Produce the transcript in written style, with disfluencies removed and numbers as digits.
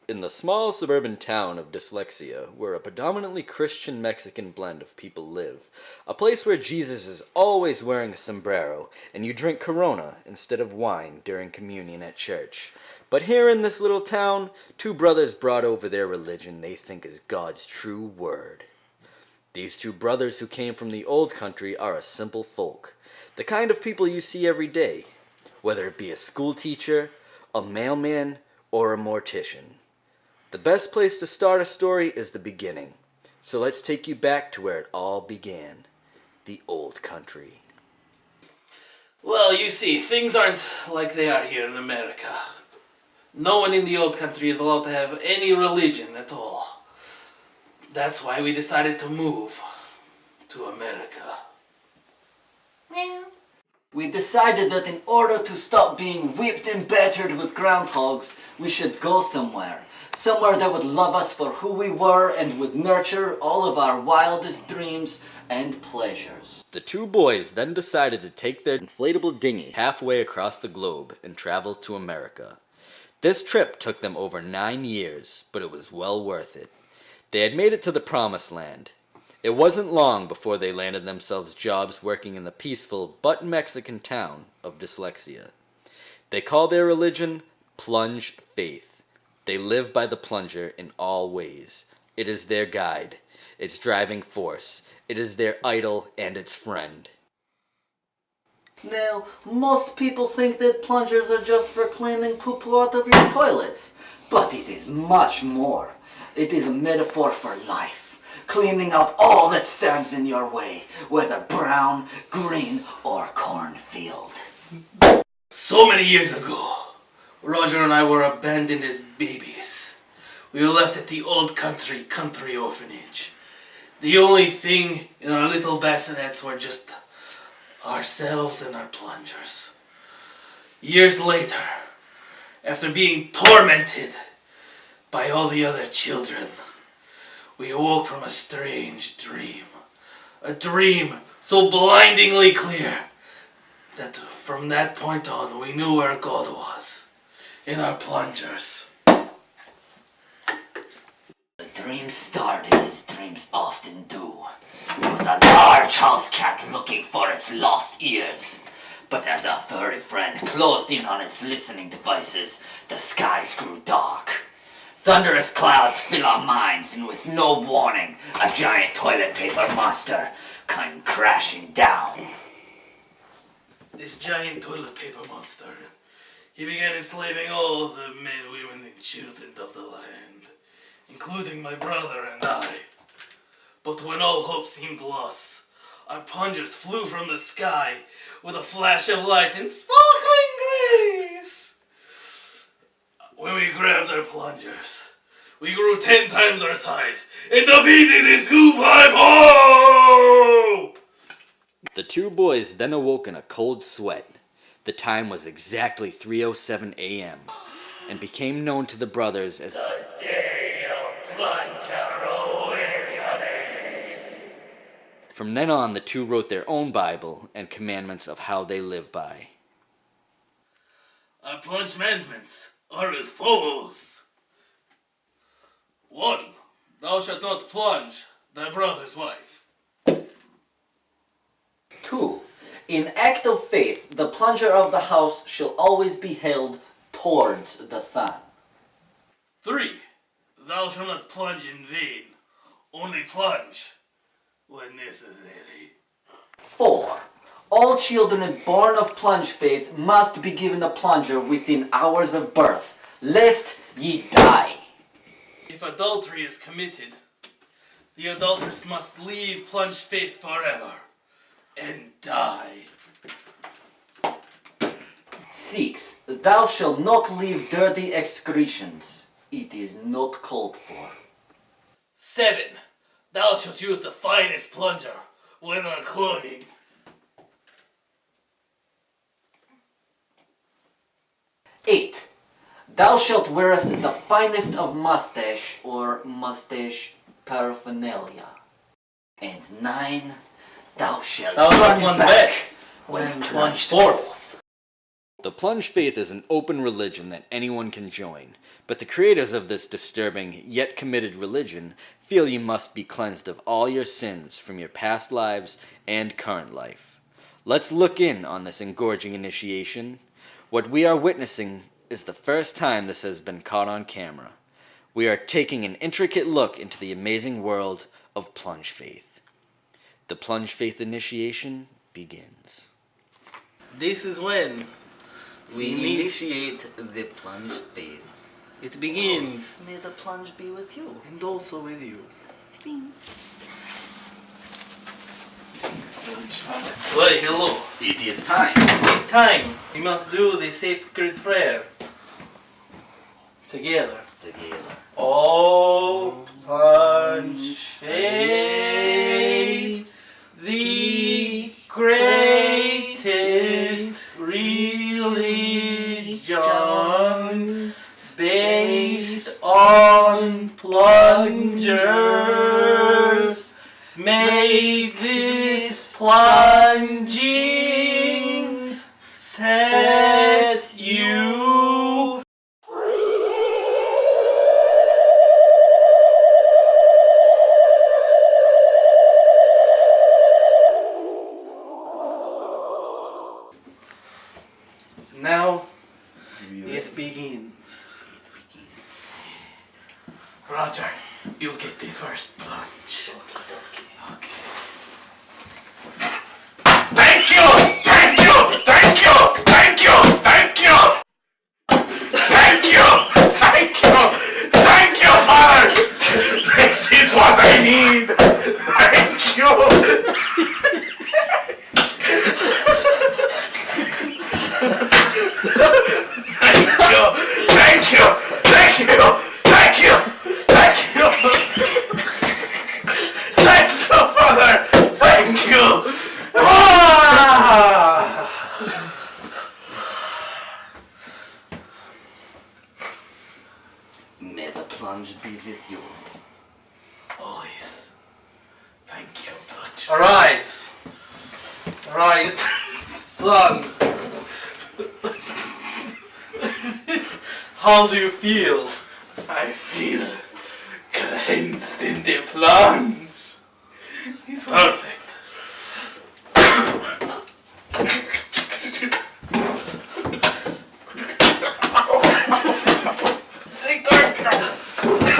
In the small suburban town of Dyslexia, where a predominantly Christian Mexican blend of people live, a place where Jesus is always wearing a sombrero, and you drink Corona instead of wine during communion at church. But here in this little town, two brothers brought over their religion they think is God's true word. These two brothers who came from the old country are a simple folk, the kind of people you see every day, whether it be a school teacher, a mailman, or a mortician. The best place to start a story is the beginning, so let's take you back to where it all began, the old country. Well, you see, things aren't like they are here in America. No one in the old country is allowed to have any religion at all. That's why we decided to move to America. We decided that in order to stop being whipped and battered with groundhogs, we should go somewhere. Somewhere that would love us for who we were and would nurture all of our wildest dreams and pleasures. The two boys then decided to take their inflatable dinghy halfway across the globe and travel to America. This trip took them over 9 years, but it was well worth it. They had made it to the promised land. It wasn't long before they landed themselves jobs working in the peaceful but Mexican town of Dyslexia. They call their religion Plunge Faith. They live by the plunger in all ways. It is their guide, its driving force. It is their idol and its friend. Now, most people think that plungers are just for cleaning poo-poo out of your toilets. But it is much more. It is a metaphor for life, cleaning out all that stands in your way, whether brown, green, or cornfield. So many years ago, Roger and I were abandoned as babies. We were left at the old country orphanage. The only thing in our little bassinets were just ourselves and our plungers. Years later, after being tormented by all the other children, we awoke from a strange dream. A dream so blindingly clear that from that point on we knew where God was. In our plungers. The dream started as dreams often do, with a large house cat looking for its lost ears. But as our furry friend closed in on its listening devices, the skies grew dark. Thunderous clouds fill our minds, and with no warning, a giant toilet paper monster came crashing down. This giant toilet paper monster, he began enslaving all the men, women, and children of the land, including my brother and I. But when all hope seemed lost, our plungers flew from the sky with a flash of light and sparkling grace. When we grabbed our plungers, we grew 10 times our size and defeated his Hoo-Five-Ho! The two boys then awoke in a cold sweat. The time was exactly 3:07 a.m. and became known to the brothers as The Day of Plunger Awakening. From then on, the two wrote their own Bible and commandments of how they live by. Our plunge commandments are as follows. 1. Thou shalt not plunge thy brother's wife. 2. In act of faith, the plunger of the house shall always be held towards the sun. 3. Thou shalt not plunge in vain, only plunge when necessary. 4. All children born of plunge faith must be given a plunger within hours of birth, lest ye die. If adultery is committed, the adulteress must leave plunge faith forever and die. 6. Thou shalt not leave dirty excretions. It is not called for. 7. Thou shalt use the finest plunger when unclogging. 8. Thou shalt wearest the finest of mustache or mustache paraphernalia. And 9. Thou shalt Thou shalt plunge plunge back back when when plunged plunged forth. forth. The Plunge faith is an open religion that anyone can join, but the creators of this disturbing yet committed religion feel you must be cleansed of all your sins from your past lives and current life. Let's look in on this engorging initiation. What we are witnessing is the first time this has been caught on camera. We are taking an intricate look into the amazing world of Plunge faith. The Plunge faith initiation begins. This is when We initiate the plunge faith. it begins, May the plunge be with you. and also with you. Well, hello. It is time. It's time. We must do the sacred prayer together. Together. Oh, plunge faith, the greatest religion based on plungers. May this plunging set you now. It begins. Roger, you get the first plunge. Okay. Thank you! Thank you! Thank you! Thank you! Thank you! Thank you! Thank you! Thank you, Father! This is what I need! Thank you! Thank you! Thank you! Thank you! Thank you! Thank you! Thank you, Father! Thank you! Ah! May the plunge be with you. Always. Thank you, Plunge. Arise! Arise, son! How do you feel? I feel cleansed in the plunge. It's perfect. Take dark.